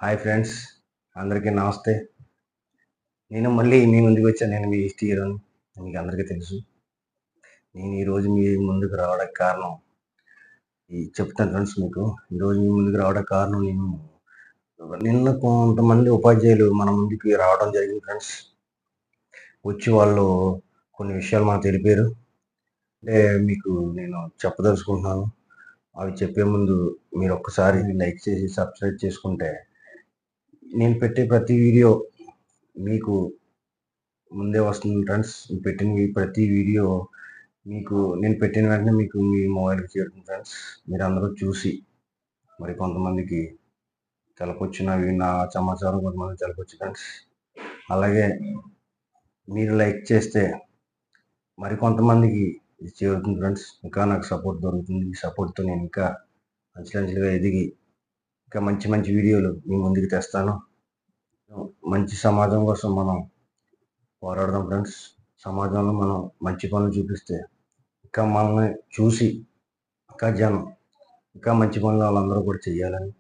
Hi friends, అందరికీ నమస్తే. నేను మళ్ళీ మీ ముందుకు వచ్చాను. నేను మీ హిస్టరీ హీరోని. మీకు అందరికీ తెలుసు. నేను ఈరోజు మీ ముందుకు రావడానికి కారణం చెప్తాను ఫ్రెండ్స్ మీకు. ఈరోజు మీ ముందుకు రావడానికి కారణం నిన్న కొంతమంది ఉపాధ్యాయులు మన ముందుకి రావడం జరిగింది ఫ్రెండ్స్. వచ్చి వాళ్ళు కొన్ని విషయాలు మనకు తెలిపారు. అంటే మీకు నేను చెప్పదలుచుకుంటున్నాను. అవి చెప్పే ముందు మీరు ఒక్కసారి లైక్ చేసి సబ్స్క్రైబ్ చేసుకుంటే నేను పెట్టే ప్రతి వీడియో మీకు ముందే వస్తుంది ఫ్రెండ్స్. పెట్టిన ప్రతి వీడియో నేను పెట్టిన వెంటనే మీకు మీ మొబైల్కి చేరుతుంది ఫ్రెండ్స్. మీరు అందరూ చూసి మరి కొంతమందికి తెలపొచ్చు, నా సమాచారం కొంతమంది తెలపొచ్చు ఫ్రెండ్స్. అలాగే మీరు లైక్ చేస్తే మరి కొంతమందికి ఇది చేరుతుంది ఫ్రెండ్స్. ఇంకా నాకు సపోర్ట్ దొరుకుతుంది. ఈ సపోర్ట్తో నేను ఇంకా అంచెలంచెలుగా ఎదిగి ఇంకా మంచి మంచి వీడియోలు మీ ముందుకు తెస్తాను. మంచి సమాజం కోసం మనం పోరాడదాం ఫ్రెండ్స్. సమాజంలో మనం మంచి పనులు చూపిస్తే ఇంకా మనల్ని చూసి ఇంకా జనం ఇంకా మంచి పనులు వాళ్ళందరూ కూడా చేయాలని,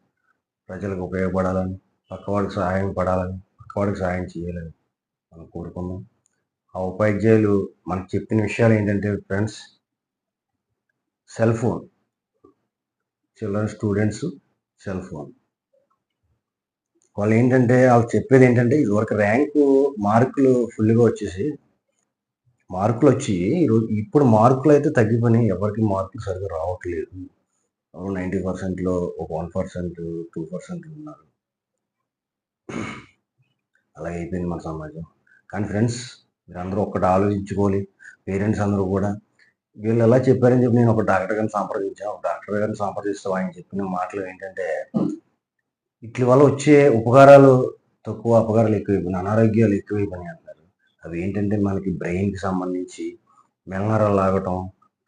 ప్రజలకు ఉపయోగపడాలని, పక్కవాడికి సహాయం చేయాలని మనం కోరుకుందాం. ఆ ఉపాధ్యాయులు మనకు చెప్పిన విషయాలు ఏంటంటే friends, cell phone, students cell phone వాళ్ళు చెప్పేది ఏంటంటే ఇదివరకు మార్కులు ఫుల్గా వచ్చేసి మార్కులు వచ్చి ఇప్పుడు మార్కులు అయితే తగ్గిపోయినాయి. ఎవరికి మార్కులు సరిగ్గా రావట్లేదు. 90%లో ఒక 1%, 2% ఉన్నారు. అలాగే అయిపోయింది మన సమాజం. కానీ ఫ్రెండ్స్, మీరు అందరూ ఒక్కటి ఆలోచించుకోవాలి. పేరెంట్స్ అందరూ కూడా వీళ్ళు ఎలా చెప్పారని చెప్పి నేను ఒక డాక్టర్ గారిని సంప్రదించాను. డాక్టర్ గారిని సంప్రదిస్తూ ఆయన చెప్పిన మాటలు ఏంటంటే, వీటి వల్ల వచ్చే ఉపకారాలు తక్కువ, అపకారాలు ఎక్కువైపోయినాయి, అనారోగ్యాలు ఎక్కువైపోయినాయి అంటారు. అవి ఏంటంటే మనకి బ్రెయిన్కి సంబంధించి మెల్లనరాలు లాగటం,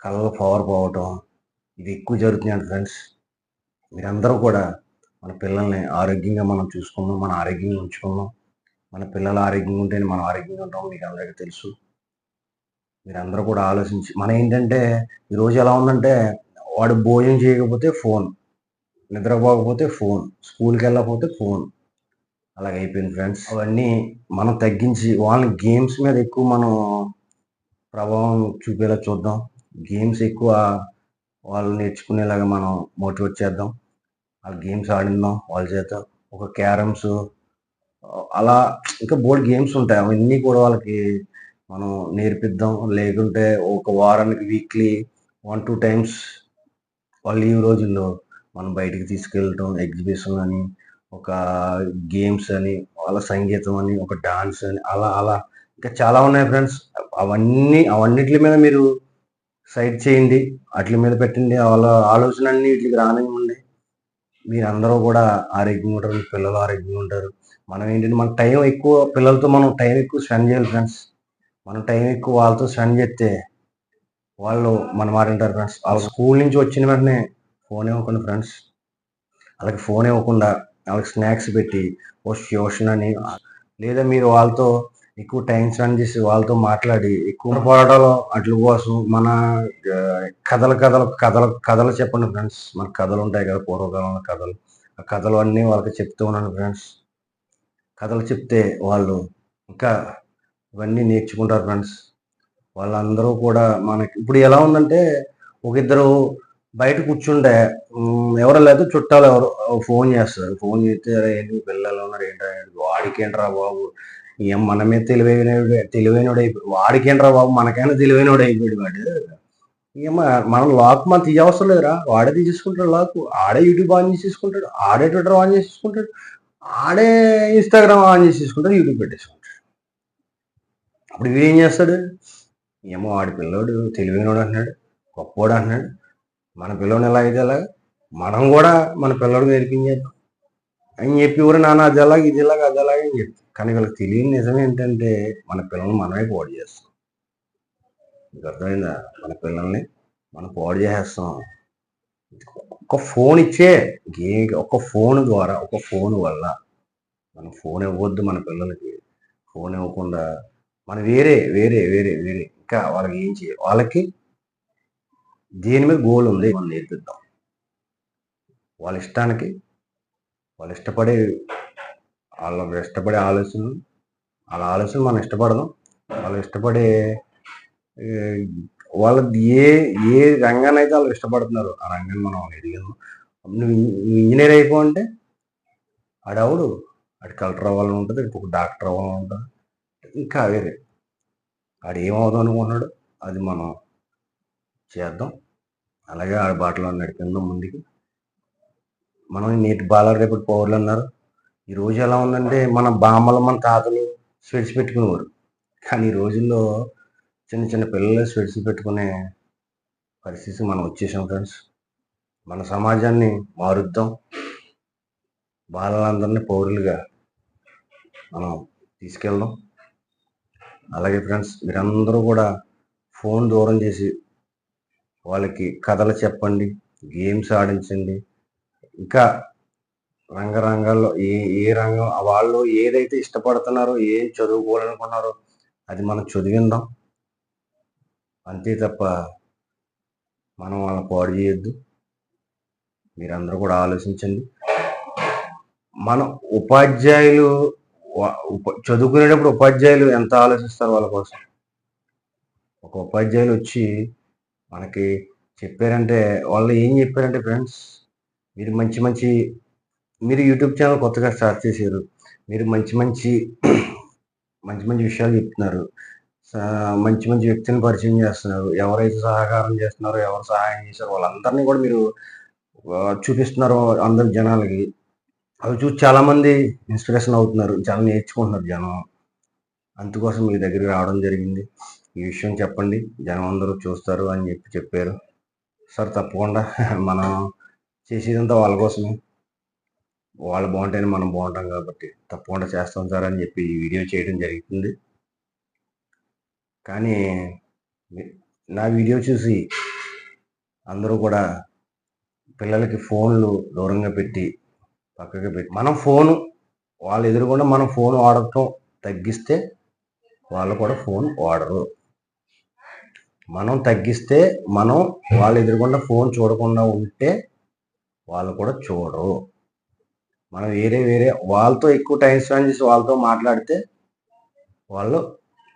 కళ్ళ పవర్ పోవటం, ఇది ఎక్కువ జరుగుతున్నాయి అంట ఫ్రెండ్స్. మీరందరూ కూడా మన పిల్లల్ని ఆరోగ్యంగా మనం చూసుకుందాం, మన ఆరోగ్యంగా ఉంచుకుందాం. మన పిల్లలు ఆరోగ్యంగా ఉంటేనే మనం ఆరోగ్యంగా ఉంటాం. మీకు అందరికీ తెలుసు. మీరందరూ కూడా ఆలోచించి ఏంటంటే ఈరోజు ఎలా ఉందంటే, వాడు భోజనం చేయకపోతే ఫోన్, నిద్రపోకపోతే ఫోన్, స్కూల్కి వెళ్ళకపోతే ఫోన్, అలాగైపోయింది ఫ్రెండ్స్. అవన్నీ మనం తగ్గించి వాళ్ళని గేమ్స్ మీద ఎక్కువ మనం ప్రభావం చూపేలా చూద్దాం. గేమ్స్ ఎక్కువ వాళ్ళు నేర్చుకునేలాగా మనం మోటివేట్ చేద్దాం. ఆ గేమ్స్ ఆడిద్దాం వాళ్ళ చేత. ఒక క్యారమ్స్, అలా ఇంకా బోర్డ్ గేమ్స్ ఉంటాయి. అవన్నీ కూడా వాళ్ళకి మనం నేర్పిద్దాం. లేకుంటే ఒక వారానికి వీక్లీ 1-2 టైమ్స్ వాళ్ళ లీవ్ రోజుల్లో మనం బయటికి తీసుకెళ్ళటం, ఎగ్జిబిషన్ అని, ఒక గేమ్స్ అని, వాళ్ళ సంగీతం అని, ఒక డాన్స్ అని, అలా అలా ఇంకా చాలా ఉన్నాయి ఫ్రెండ్స్. అవన్నిటి మీద మీరు సైడ్ చేయండి, వాటి మీద పెట్టండి. వాళ్ళ ఆలోచన అన్ని వీటికి రానివ్వండి. మీరందరూ కూడా ఆరోగ్యంగా ఉంటారు, మీ పిల్లలు ఆరోగ్యంగా ఉంటారు. మనం ఏంటంటే మన టైం ఎక్కువ, పిల్లలతో మనం టైం ఎక్కువ స్పెండ్ చేయాలి ఫ్రెండ్స్. మనం టైం ఎక్కువ వాళ్ళతో స్పెండ్ చేస్తే వాళ్ళు మన మాట వింటారు ఫ్రెండ్స్. వాళ్ళ స్కూల్ నుంచి వచ్చిన వెంటనే ఫోన్ ఇవ్వకుండా ఫ్రెండ్స్, వాళ్ళకి ఫోన్ ఇవ్వకుండా వాళ్ళకి స్నాక్స్ పెట్టి ట్యూషన్ అని, లేదా మీరు వాళ్ళతో ఎక్కువ టైం స్పెండ్ చేసి వాళ్ళతో మాట్లాడి ఎక్కువ పోరాటాలు అట్ల కోసం మన కథలు చెప్పండి ఫ్రెండ్స్. మన కథలు ఉంటాయి కదా, పూర్వకాలంలో కథలు. ఆ కథలు అన్నీ వాళ్ళకి చెప్తూ ఉన్నాను ఫ్రెండ్స్. కథలు చెప్తే వాళ్ళు ఇంకా ఇవన్నీ నేర్చుకుంటారు ఫ్రెండ్స్. వాళ్ళందరూ కూడా మనకి ఇప్పుడు ఎలా ఉందంటే, ఒక ఇద్దరు బయట కూర్చుంటే ఎవరో లేదు చుట్టాలు ఎవరు ఫోన్ చేస్తారు. ఫోన్ చేస్తే ఏంటి పిల్లలు ఉన్నారు ఏంటో, వాడికేంట్రా బాబు, మనమే తెలివైనడు అయిపోయి, వాడికేంట్రా బాబు మనకైనా తెలివైనడు అయిపోయాడు వాడు. మనం లాక్ మనం తీయవసరం లేదురా, వాడే తీసేసుకుంటాడు లాక్. ఆడే యూట్యూబ్ ఆన్ చేసేసుకుంటాడు, ఆడే ట్విట్టర్ ఆన్ చేసేసుకుంటాడు, ఆడే ఇన్స్టాగ్రామ్ ఆన్ చేసేసుకుంటాడు, యూట్యూబ్ పెట్టేసుకుంటాడు. అప్పుడు వీడేం చేస్తాడు, వాడి పిల్లోడు తెలివైనడు అంటున్నాడు, గొప్పోడు అంటున్నాడు, మన పిల్లోని ఎలా అయితే ఎలా, మనం కూడా మన పిల్లోడు నేర్పించేద్దాం అని చెప్పి ఎవరు నాన్న అది ఎలాగ ఇది ఎలాగ అది ఎలాగ అని చెప్తాం. కానీ వీళ్ళకి తెలియని నిజం ఏంటంటే మన పిల్లల్ని మనమే పాడు చేస్తాం. మీకు అర్థమైందా? మన పిల్లల్ని మనం పాడు చేసేస్తాం. ఒక ఫోన్ ఇచ్చే ఒక ఫోన్ ద్వారా, ఒక ఫోన్ వల్ల, మనం ఫోన్ ఇవ్వద్దు మన పిల్లలకి. ఫోన్ ఇవ్వకుండా మనం వేరే వేరే వేరే వేరే ఇంకా వాళ్ళకి ఏం చేయాలి, వాళ్ళకి దేని మీద గోల్ ఉంది మనం నేర్పిద్దాం. వాళ్ళ ఇష్టానికి, వాళ్ళు ఇష్టపడే వాళ్ళు ఇష్టపడే ఆలోచనలు, వాళ్ళ ఆలోచన మనం ఇష్టపడదాం. వాళ్ళు ఇష్టపడే ఏ, వాళ్ళది ఏ రంగానైతే వాళ్ళు ఇష్టపడుతున్నారు ఆ రంగాన్ని మనం ఎదిగాము. నువ్వు ఇంజనీర్ అయిపో అంటే ఆడవుడు ఆడు కలెక్టర్ అవ్వాలని ఉంటుంది, ఇంకొక డాక్టర్ అవ్వాలని ఉంటుంది, ఇంకా వేరే ఆడు ఏమవుదాం అనుకుంటున్నాడు అది మనం చేద్దాం. అలాగే ఆడ బాటలో నడిపిందాం ముందుకి. మనం నేటి బాలలు రేపటి పౌరులు అన్నారు. ఈ రోజు ఎలా ఉందంటే మన బామ్మలు మన తాతలు స్వెట్స్ పెట్టుకునేవారు, కానీ ఈ రోజుల్లో చిన్న చిన్న పిల్లలు స్వెట్స్ పెట్టుకునే పరిస్థితి మనం వచ్చేసాం ఫ్రెండ్స్. మన సమాజాన్ని మారుద్దాం, బాలలందరినీ పౌరులుగా మనం తీసుకెళ్దాం. అలాగే ఫ్రెండ్స్, మీరందరూ కూడా ఫోన్ దూరం చేసి వాళ్ళకి కథలు చెప్పండి, గేమ్స్ ఆడించండి. ఇంకా రంగాల్లో ఏ రంగం వాళ్ళు ఏదైతే ఇష్టపడుతున్నారో, ఏం చదువుకోవాలనుకున్నారో అది మనం చదివిందాం. అంతే తప్ప మనం వాళ్ళని పాడు చేయొద్దు. మీరందరూ కూడా ఆలోచించండి. మన ఉపాధ్యాయులు చదువుకునేటప్పుడు ఉపాధ్యాయులు ఎంత ఆలోచిస్తారు వాళ్ళ కోసం. ఒక ఉపాధ్యాయులు వచ్చి మనకి చెప్పారంటే, వాళ్ళు ఏం చెప్పారంటే ఫ్రెండ్స్, మీరు మీరు యూట్యూబ్ ఛానల్ కొత్తగా స్టార్ట్ చేశారు, మీరు మంచి మంచి విషయాలు చెప్తున్నారు, మంచి మంచి వ్యక్తిని పరిచయం చేస్తున్నారు, ఎవరైతే సహకారం చేస్తున్నారో, ఎవరు సహాయం చేశారో వాళ్ళందరినీ కూడా మీరు చూపిస్తున్నారు అందరి జనాలకి. అవి చూసి చాలామంది ఇన్స్పిరేషన్ అవుతున్నారు, చాలా నేర్చుకుంటున్నారు జనం. అందుకోసం మీ దగ్గరికి రావడం జరిగింది. ఈ విషయం చెప్పండి, జనం అందరూ చూస్తారు అని చెప్పారు. సార్ తప్పకుండా మనం చేసేదంతా వాళ్ళ కోసమే, వాళ్ళు బాగుంటేనే మనం బాగుంటాం కాబట్టి తప్పకుండా చేస్తాం సార్ అని చెప్పి ఈ వీడియో చేయడం జరుగుతుంది. కానీ నా వీడియో చూసి అందరూ కూడా పిల్లలకి ఫోన్లు దూరంగా పెట్టి పక్కకి పెట్టి మనం ఫోను వాళ్ళ ఎదురుగుండా మనం ఫోన్ వాడటం తగ్గిస్తే వాళ్ళు కూడా ఫోన్ వాడరు. మనం తగ్గిస్తే మనం వాళ్ళ ఎదురుగుండా ఫోన్ చూడకుండా ఉంటే వాళ్ళు కూడా చూడరు. మనం వేరే వాళ్ళతో ఎక్కువ టైం స్పెండ్ చేసి వాళ్ళతో మాట్లాడితే వాళ్ళు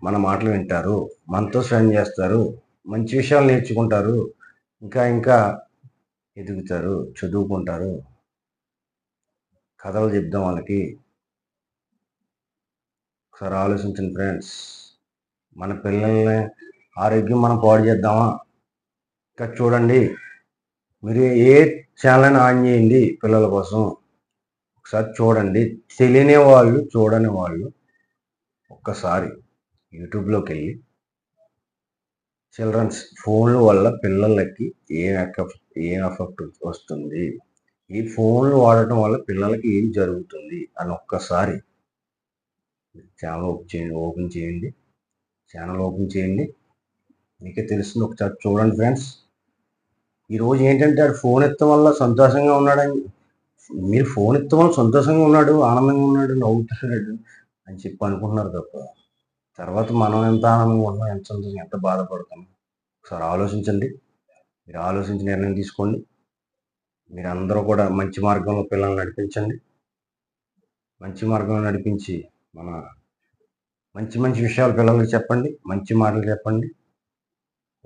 మన మాటలు వింటారు, మనతో స్పెండ్ చేస్తారు, మంచి విషయాలు నేర్చుకుంటారు, ఇంకా ఎదుగుతారు, చదువుకుంటారు. కథలు చెప్దాం వాళ్ళకి. ఒకసారి ఆలోచించండి ఫ్రెండ్స్, మన పిల్లల్ని ఆరోగ్యం మనం పాడు చేద్దామా? ఇంకా చూడండి, మీరు ఏ ఛానల్ ఆన్ చేయండి పిల్లల కోసం, ఒకసారి చూడండి. తెలియని వాళ్ళు, చూడని వాళ్ళు ఒక్కసారి యూట్యూబ్లోకి వెళ్ళి చిల్డ్రన్స్ ఫోన్ల వల్ల పిల్లలకి ఏం ఎఫెక్ట్ వస్తుంది, ఈ ఫోన్లు వాడటం వల్ల పిల్లలకి ఏం జరుగుతుంది అని ఒక్కసారి ఛానల్ ఓపెన్ చేయండి. మీకే తెలుస్తుంది. ఒకసారి చూడండి ఫ్రెండ్స్. ఈరోజు ఏంటంటే ఆడు ఫోన్ ఎత్తడం వల్ల సంతోషంగా ఉన్నాడని, మీరు ఫోన్ ఎత్తడం వల్ల సంతోషంగా ఉన్నాడు, ఆనందంగా ఉన్నాడు, నవ్వుతున్నాడు అని చెప్పి అనుకుంటున్నారు తప్ప తర్వాత మనం ఎంత ఆనందంగా ఉన్నాం, ఎంత సంతోషంగా, ఎంత బాధపడుతున్నాం ఒకసారి ఆలోచించండి. మీరు ఆలోచించి నిర్ణయం తీసుకోండి. మీరందరూ కూడా మంచి మార్గంలో పిల్లల్ని నడిపించండి. మంచి మార్గంలో నడిపించి మన మంచి విషయాలు పిల్లలకి చెప్పండి, మంచి మాటలు చెప్పండి.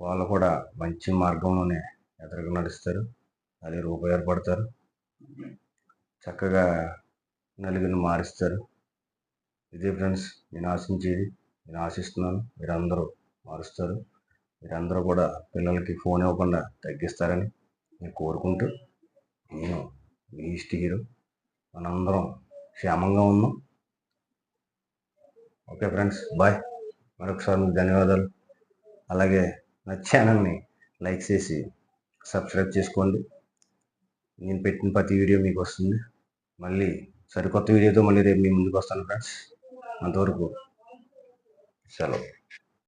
వాళ్ళు కూడా మంచి మార్గంలోనే ఎదురుగా నడుస్తారు, అదే ఉపయోగపడతారు, చక్కగా నలుగురిని మారుస్తారు. ఇదే ఫ్రెండ్స్ నేను ఆశించేది, నేను ఆశిస్తున్నాను మీరందరూ మారుస్తారు. మీరందరూ కూడా పిల్లలకి ఫోన్ ఇవ్వకుండా తగ్గిస్తారని నేను కోరుకుంటూ, నేను మీ ఈస్ట్ హీరో, మనందరం క్షేమంగా ఉన్నాం. Okay friends, bye. మరొకసారి మీకు ధన్యవాదాలు. అలాగే నా ఛానల్ని లైక్ చేసి సబ్స్క్రైబ్ చేసుకోండి. నేను పెట్టిన ప్రతి వీడియో మీకు వస్తుంది. మళ్ళీ సరికొత్త వీడియోతో మళ్ళీ రేపు మీ ముందుకు వస్తాను ఫ్రెండ్స్. అంతవరకు సెలవు.